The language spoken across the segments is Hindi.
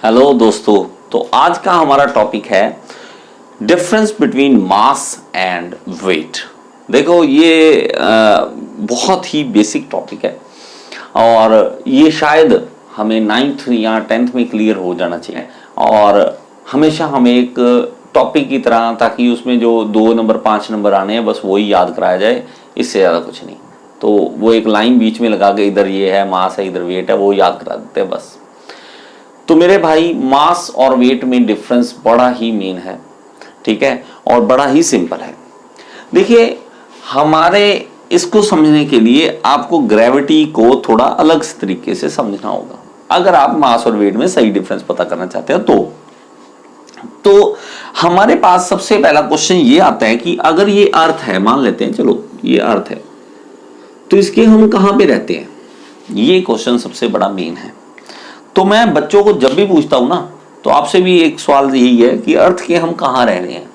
हेलो दोस्तों, तो आज का हमारा टॉपिक है difference between mass and weight. देखो ये बहुत ही बेसिक टॉपिक है और ये शायद हमें 9th या 10th में क्लियर हो जाना चाहिए। और हमेशा हमें एक टॉपिक की तरह, ताकि उसमें जो 2 नंबर 5 नंबर आने हैं बस वही याद कराया जाए, इससे ज़्यादा कुछ नहीं। तो वो एक लाइन बीच में लगा के इधर ये है मास है इधर वेट है, वो याद करा देते हैं बस। तो मेरे भाई, मास और वेट में डिफरेंस बड़ा ही मेन है, ठीक है, और बड़ा ही सिंपल है। देखिए, हमारे इसको समझने के लिए आपको ग्रेविटी को थोड़ा अलग तरीके से समझना होगा, अगर आप मास और वेट में सही डिफरेंस पता करना चाहते हैं तो हमारे पास सबसे पहला क्वेश्चन ये आता है कि अगर ये अर्थ है, मान लेते हैं, चलो ये अर्थ है, तो इसके हम कहां पे रहते हैं, ये क्वेश्चन सबसे बड़ा मेन है। तो मैं बच्चों को जब भी पूछता हूं ना, तो आपसे भी एक सवाल यही है कि अर्थ के हम कहाँ रह रहे हैं।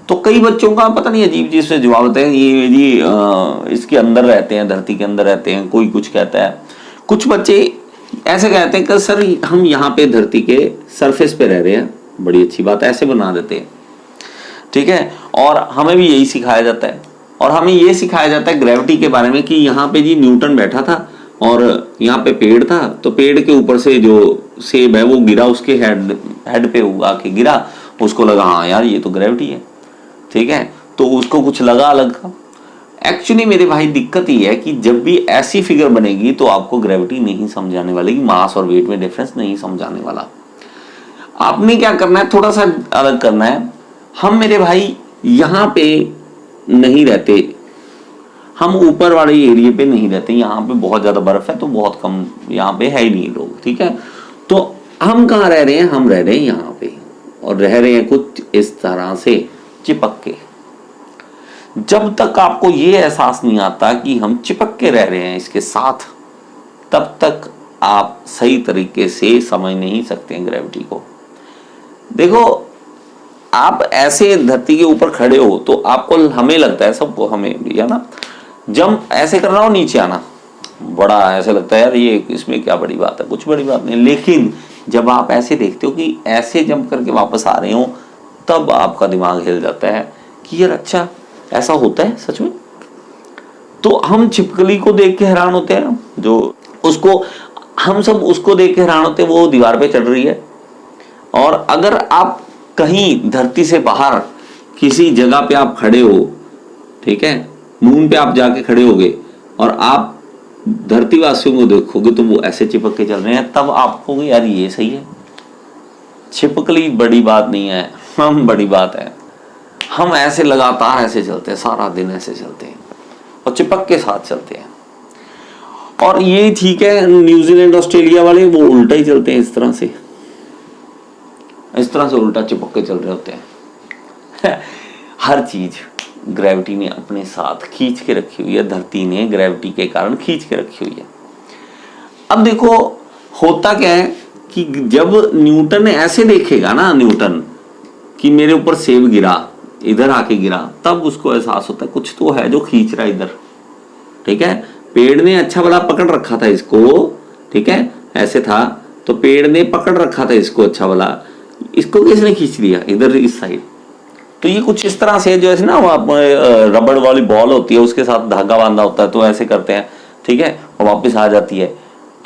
तो कई बच्चों का पता नहीं अजीब चीज से जवाब देते हैं, ये जी इसके अंदर रहते हैं, धरती के अंदर रहते हैं, कोई कुछ कहता है। कुछ बच्चे ऐसे कहते हैं कि सर हम यहाँ पे धरती के सरफेस पे रह रहे हैं, बड़ी अच्छी बात, ऐसे बना देते हैं, ठीक है। और हमें भी यही सिखाया जाता है, और हमें ये सिखाया जाता है ग्रेविटी के बारे में कि यहाँ पे जी न्यूटन बैठा था और यहाँ पे पेड़ था, तो पेड़ के ऊपर से जो सेब है वो गिरा, उसके हेड पे उगा के गिरा, उसको लगा हाँ यार ये तो ग्रेविटी है, ठीक है, तो उसको कुछ लगा अलग का। एक्चुअली मेरे भाई दिक्कत ये है कि जब भी ऐसी फिगर बनेगी तो आपको ग्रेविटी नहीं समझाने वाली, मास और वेट में डिफरेंस नहीं समझाने वाला। आपने क्या करना है, थोड़ा सा अलग करना है। हम मेरे भाई यहाँ पे नहीं रहते, हम ऊपर वाले एरिया पे नहीं रहते, यहाँ पे बहुत ज्यादा बर्फ है तो बहुत कम यहाँ पे है ही नहीं लोग, ठीक है। तो हम कहाँ रह रहे हैं, हम रह रहे हैं यहाँ पे, और रह रहे हैं कुछ इस तरह से चिपक के। जब तक आपको ये एहसास नहीं आता कि हम चिपक के रह रहे हैं इसके साथ, तब तक आप सही तरीके से समझ नहीं सकते हैं ग्रेविटी को। देखो, आप ऐसे धरती के ऊपर खड़े हो तो आपको, हमें लगता है सबको, हमें भी है ना, जंप ऐसे करना हो नीचे आना बड़ा ऐसे लगता है यार ये इसमें क्या बड़ी बात है, कुछ बड़ी बात नहीं। लेकिन जब आप ऐसे देखते हो कि ऐसे जंप करके वापस आ रहे हो, तब आपका दिमाग हिल जाता है कि यार अच्छा ऐसा होता है सच में। तो हम छिपकली को देख के हैरान होते हैं, जो उसको हम सब उसको देख के हैरान होते हैं, वो दीवार पे चढ़ रही है। और अगर आप कहीं धरती से बाहर किसी जगह पे आप खड़े हो, ठीक है, मून पे आप जाके खड़े होगे और आप धरती वासियों को देखोगे तो वो ऐसे चिपक के चल रहे हैं, तब आपको यार ये सही है। छिपकली बड़ी बात नहीं है, हम बड़ी बात है। हम ऐसे लगातार ऐसे चलते हैं, सारा दिन ऐसे चलते हैं और चिपक के साथ चलते हैं। और ये ठीक है, न्यूजीलैंड ऑस्ट्रेलिया वाले वो उल्टा ही चलते हैं, इस तरह से उल्टा चिपक के चल रहे होते हैं। हर चीज ग्रेविटी ने अपने साथ खींच के रखी हुई है, धरती ने ग्रेविटी के कारण खींच के रखी हुई है। अब देखो होता क्या है कि जब न्यूटन ने ऐसे देखेगा ना, न्यूटन कि मेरे ऊपर सेब गिरा, इधर आके गिरा, तब उसको एहसास होता है कुछ तो है जो खींच रहा है इधर, ठीक है। पेड़ ने अच्छा भला पकड़ रखा था इसको, ठीक है, ऐसे था तो पेड़ ने पकड़ रखा था इसको अच्छा भला, इसको किसने खींच लिया इधर इस साइड। तो ये कुछ इस तरह से, जो है ना रबड़ वाली बॉल होती है उसके साथ धागा बांधा होता है, तो ऐसे करते हैं, ठीक है, और वापस आ जाती है,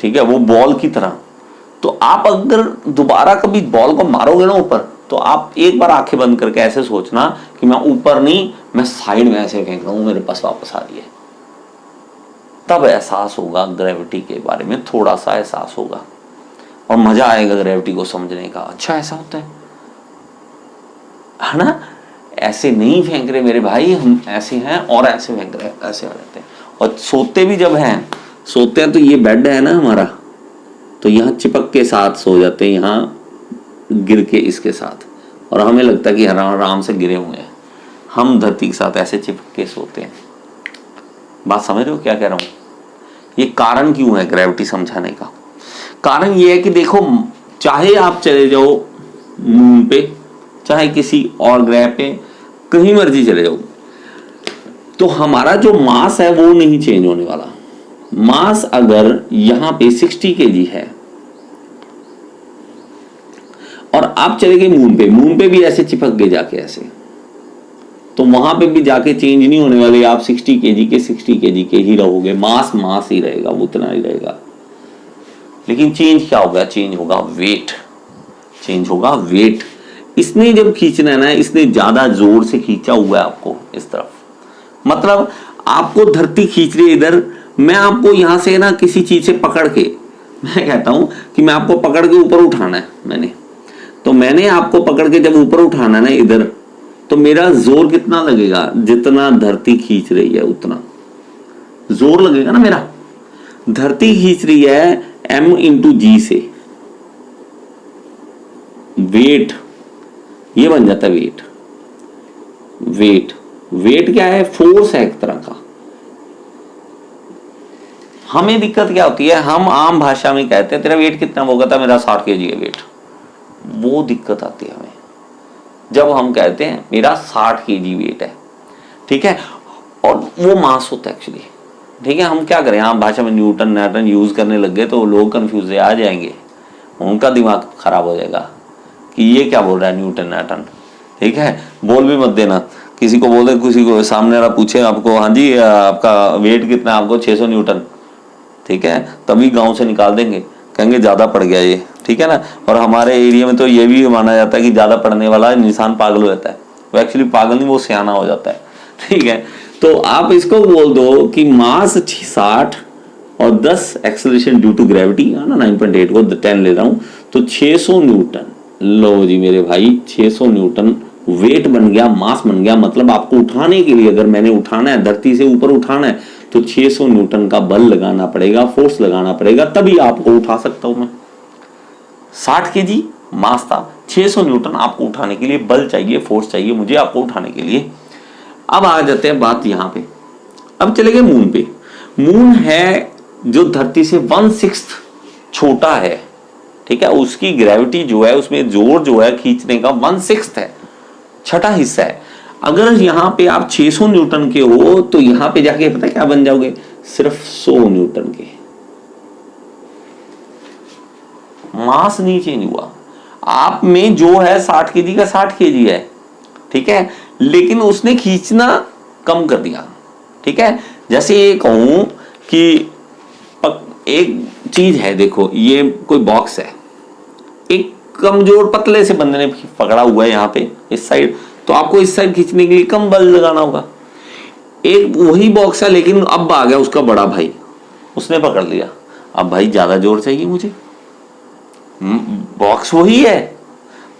ठीक है, वो बॉल की तरह। तो आप अगर दोबारा कभी बॉल को मारोगे ना ऊपर, तो आप एक बार आंखें बंद करके ऐसे सोचना कि मैं ऊपर नहीं, मैं साइड में ऐसे फेंक रहा हूं, मेरे पास वापस आ रही है। तब एहसास होगा ग्रेविटी के बारे में, थोड़ा सा एहसास होगा और मजा आएगा ग्रेविटी को समझने का। अच्छा ऐसा होता है ना, ऐसे नहीं फेंक रहे मेरे भाई, हम ऐसे हैं और ऐसे फेंक रहे हैं, ऐसे आ जाते हैं। और सोते भी जब हैं, सोते हैं तो ये बेड है ना हमारा, तो यहाँ चिपक के साथ सो जाते हैं, यहाँ गिर के इसके साथ, और हमें लगता है कि आराम से गिरे हुए हैं। हम धरती के साथ ऐसे चिपक के सोते हैं। बात समझ रहे हो क्या कह रहा हूं? ये कारण क्यों है ग्रेविटी समझाने का? कारण ये है कि देखो, चाहे आप चले जाओ मून पे, चाहे किसी और ग्रह पे, कहीं मर्जी चले जाओ, तो हमारा जो मास है वो नहीं चेंज होने वाला। मास अगर यहां पे 60 kg है, और आप चले गए मून पे भी ऐसे चिपक गए जाके ऐसे, तो वहां पे भी जाके चेंज नहीं होने वाले, आप 60 केजी के 60 केजी के ही रहोगे, मास ही रहेगा, वो उतना ही रहेगा। लेकिन चेंज क्या होगा? चेंज होगा वेट, चेंज होगा वेट। इसने जब खींचना है ना, इसने ज्यादा जोर से खींचा हुआ है आपको इस तरफ, मतलब आपको धरती खींच रही है इधर, मैं आपको यहां से ना किसी चीज से पकड़ के, मैं कहता हूं कि मैं आपको पकड़ के ऊपर उठाना है, मैंने आपको पकड़ के जब ऊपर उठाना है ना इधर, तो मेरा जोर कितना लगेगा? जितना धरती खींच रही है उतना जोर लगेगा ना मेरा। धरती खींच रही है m/g से, वेट ये बन जाता है वेट। वेट क्या है? फोर्स है एक तरह का। हमें दिक्कत क्या होती है? हम आम भाषा में कहते हैं तेरा वेट कितना? वो कहता है मेरा 60 केजी है वेट। वो दिक्कत आती है हमें जब हम कहते हैं मेरा 60 केजी वेट है, ठीक है, और वो मास होता है एक्चुअली, ठीक है। हम क्या करें, आम भाषा में न्यूटन यूज करने लग गए तो लोग कंफ्यूज आ जाएंगे, उनका दिमाग खराब हो जाएगा कि ये क्या बोल रहा है न्यूटन, ठीक है। बोल भी मत देना, किसी को बोल दे, किसी को सामने वाला पूछे आपको, हाँ जी आपका वेट कितना? आपको 600 न्यूटन, ठीक है, तभी गांव से निकाल देंगे, कहेंगे ज्यादा पड़ गया ये, ठीक है ना। और हमारे एरिया में तो ये भी माना जाता है कि ज्यादा पढ़ने वाला इंसान पागल हो जाता है। वो एक्चुअली पागल नहीं, वो सियाना हो जाता है, ठीक है। तो आप इसको बोल दो कि मास 60 और 10 एक्सेलरेशन ड्यू टू ग्रेविटी, ना 9.8 को 10 ले रहा हूं, तो 600 न्यूटन। लो जी मेरे भाई, 600 न्यूटन वेट बन गया, मास बन गया। मतलब आपको उठाने के लिए, अगर मैंने उठाना है, धरती से ऊपर उठाना है, तो 600 न्यूटन का बल लगाना पड़ेगा, फोर्स लगाना पड़ेगा, तभी आपको उठा सकता हूं मैं। 60 केजी मास था, 600 न्यूटन आपको उठाने के लिए बल चाहिए, फोर्स चाहिए मुझे आपको उठाने के लिए। अब आ जाते हैं बात यहां पे, अब चले गए मून पे। मून है जो धरती से 1/6 छोटा है, ठीक है, उसकी ग्रेविटी जो है, उसमें जोर जो है खींचने का 1/6 है, छठा हिस्सा है। अगर यहां पे आप 600 न्यूटन के हो तो यहां पे जाके पता है क्या बन जाओगे? सिर्फ 100 न्यूटन के। मास नहीं चेंज हुआ, आप में जो है 60 केजी का 60 केजी है, ठीक है, लेकिन उसने खींचना कम कर दिया, ठीक है। जैसे ये कहूं कि एक चीज है, देखो ये कोई बॉक्स है, एक कमजोर पतले से बंदे ने पकड़ा हुआ है यहाँ पे इस साइड, तो आपको इस साइड खींचने के लिए कम बल लगाना होगा। एक वही बॉक्स है, लेकिन अब आ गया उसका बड़ा भाई, उसने पकड़ लिया, अब भाई ज्यादा जोर चाहिए मुझे। बॉक्स वही है,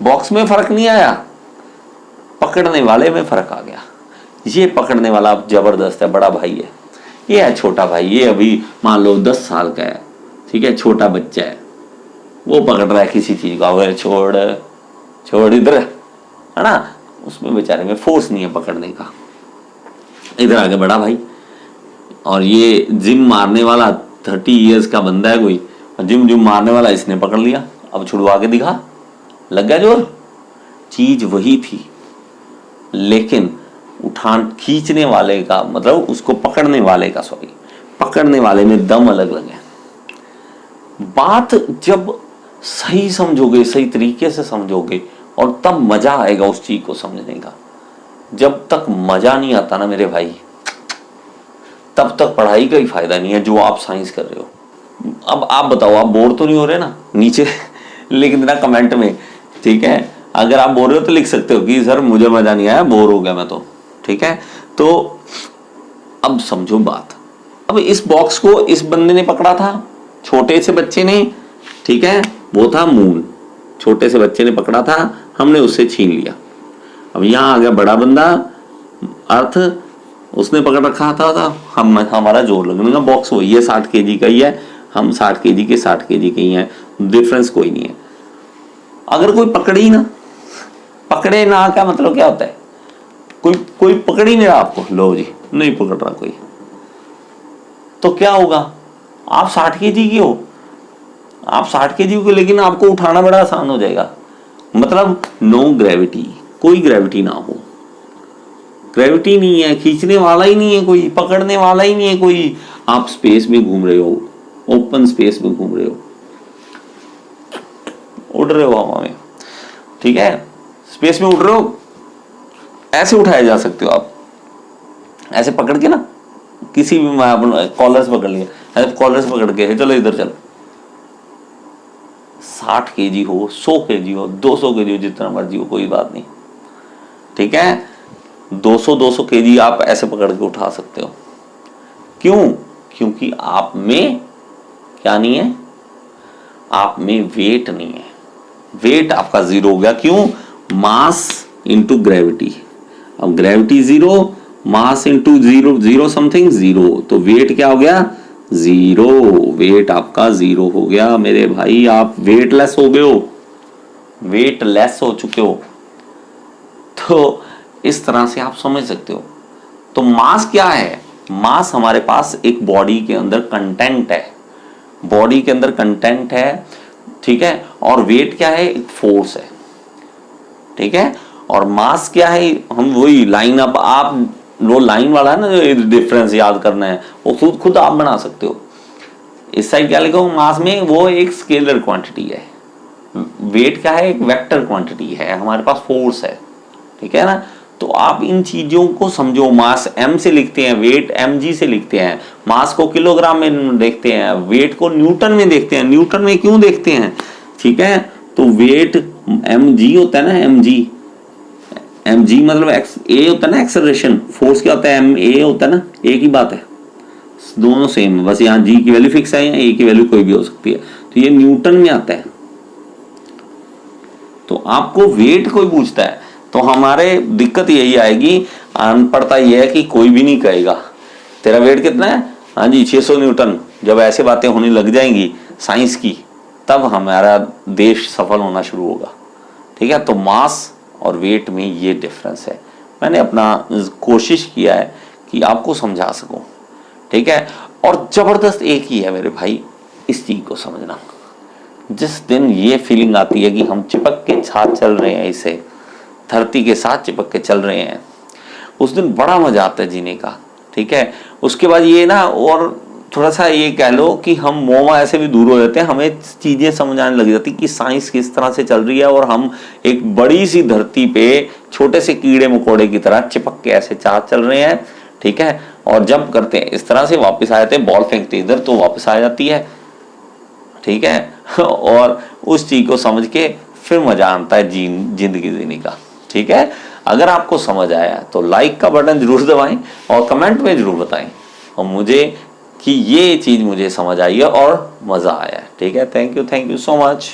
बॉक्स में फर्क नहीं आया, पकड़ने वाले में फर्क आ गया। ये पकड़ने वाला जबरदस्त है, बड़ा भाई है, ये है छोटा भाई, ये अभी मान लो 10 साल का है, ठीक है, छोटा बच्चा है, वो पकड़ रहा है किसी चीज का, छोड़ इधर, है ना, उसमें बेचारे में फोर्स नहीं है पकड़ने का। इधर आ गया बड़ा भाई, और ये जिम मारने वाला 30 इयर्स का बंदा है कोई, जिम मारने वाला, इसने पकड़ लिया, अब छुड़वा के दिखा, लग गया जोर। चीज वही थी, लेकिन खींचने वाले का, मतलब उसको पकड़ने वाले का, पकड़ने वाले में दम अलग लगे। बात जब सही समझोगे, सही तरीके से समझोगे, और तब मजा आएगा उस चीज को समझने का। जब तक मजा नहीं आता ना मेरे भाई, तब तक पढ़ाई का ही फायदा नहीं है जो आप साइंस कर रहे हो। अब आप बताओ, आप बोर तो नहीं हो रहे ना? नीचे लिख देना कमेंट में, ठीक है, अगर आप बोर हो तो लिख सकते हो कि सर मुझे मजा नहीं आया, बोर हो गया मैं तो, ठीक है। तो अब समझो बात, अब इस बॉक्स को इस बंदे ने पकड़ा था, छोटे से बच्चे ने, ठीक है, वो था मून, छोटे से बच्चे ने पकड़ा था, हमने उससे छीन लिया। अब यहां आ गया बड़ा बंदा अर्थ, उसने पकड़ रखा था, हमारा जोर लगने का। बॉक्स वही है, 60 केजी का ही है, हम 60 केजी के 60 केजी के ही हैं, डिफरेंस कोई नहीं है। अगर कोई पकड़े ही ना, पकड़े ना का मतलब क्या होता है? कोई पकड़ ही नहीं रहा आपको, लो जी नहीं पकड़ रहा कोई, तो क्या होगा? आप 60 केजी की हो, आप 60 केजी को, लेकिन आपको उठाना बड़ा आसान हो जाएगा। मतलब नो ग्रेविटी, कोई ग्रेविटी ना हो, ग्रेविटी नहीं है, खींचने वाला ही नहीं है कोई, पकड़ने वाला ही नहीं है कोई, आप स्पेस में घूम रहे हो, ओपन स्पेस में घूम रहे हो, उड़ रहे हो हवा में। ठीक है, स्पेस में उड़ रहे हो, ऐसे उठाए जा सकते हो आप, ऐसे पकड़ के ना, किसी भी कॉलर से पकड़ लिया, ऐसे कॉलर से पकड़ के चलो इधर चलो। 60 kg हो, 100 kg हो, 200 kg हो, जितना मर्जी हो, कोई बात नहीं, ठीक है। 200 kg आप ऐसे पकड़ के उठा सकते हो। क्यों? क्योंकि आप में क्या नहीं है, आप में वेट नहीं है, वेट आपका जीरो हो गया। क्यों? मास इंटू ग्रेविटी, अब gravity zero, mass into zero, zero something zero, तो वेट क्या हो गया? जीरो। वेट आपका जीरो हो गया मेरे भाई, आप वेटलेस हो गए हो, वेटलेस हो चुके हो। तो इस तरह से आप समझ सकते हो। तो मास क्या है? मास हमारे पास एक बॉडी के अंदर कंटेंट है, बॉडी के अंदर कंटेंट है, ठीक है। और वेट क्या है? एक फोर्स है, ठीक है। और मास क्या है? हम वही लाइन अप, आप वो लाइन वाला है ना जो डिफरेंस याद करना है, वो खुद खुद आप बना सकते हो। इस साइड क्या लिखो? मास में वो एक स्केलर क्वांटिटी है, वेट क्या है? एक वेक्टर क्वांटिटी है, हमारे पास फोर्स है, ठीक है ना। तो आप इन चीजों को समझो। मास m से लिखते हैं, वेट mg से लिखते हैं, मास को किलोग्राम में देखते हैं, वेट को न्यूटन में देखते हैं। न्यूटन में क्यों देखते हैं? ठीक है, तो वेट mg होता है ना, mg मतलब a होता है ना एक्सेलरेशन, फोर्स क्या होता है? ma होता है ना, एक ही बात है, दोनों सेम है, बस यहाँ g की वैल्यू फिक्स है, या a की वैल्यू कोई भी हो सकती है। तो ये न्यूटन में आता है। तो आपको वेट कोई पूछता है तो हमारे दिक्कत यही आएगी, अनपढ़ता यह है कि कोई भी नहीं कहेगा तेरा वेट कितना है, हाँ जी 600 न्यूटन। जब ऐसे बातें होने लग जाएंगी साइंस की, तब हमारा देश सफल होना शुरू होगा, ठीक है। तो मास और वेट में ये डिफरेंस है। मैंने अपना कोशिश किया है कि आपको समझा सकूं, ठीक है। और जबरदस्त एक ही है मेरे भाई, इस चीज को समझना। जिस दिन ये फीलिंग आती है कि हम चिपक के साथ चल रहे हैं, इसे धरती के साथ चिपक के चल रहे हैं, उस दिन बड़ा मजा आता है जीने का, ठीक है। उसके बाद ये ना, और थोड़ा सा ये कह लो कि हम मोमा ऐसे भी दूर हो जाते हैं, हमें चीजें समझ आने लग जाती कि साइंस किस तरह से चल रही है, और हम एक बड़ी सी धरती पे छोटे से कीड़े मकोड़े की तरह चिपक के ऐसे साथ चल रहे हैं, ठीक है। और जब करते हैं इस तरह से, वापस आ जाते हैं, बॉल फेंकते इधर तो वापस आ जाती है, ठीक है। और उस चीज को समझ के फिर मजा आता है जिंदगी जीने का, ठीक है। अगर आपको समझ आया तो लाइक का बटन जरूर दबाएं और कमेंट में जरूर बताएं और मुझे कि ये चीज मुझे समझ आई है और मजा आया है, ठीक है। Thank you so much.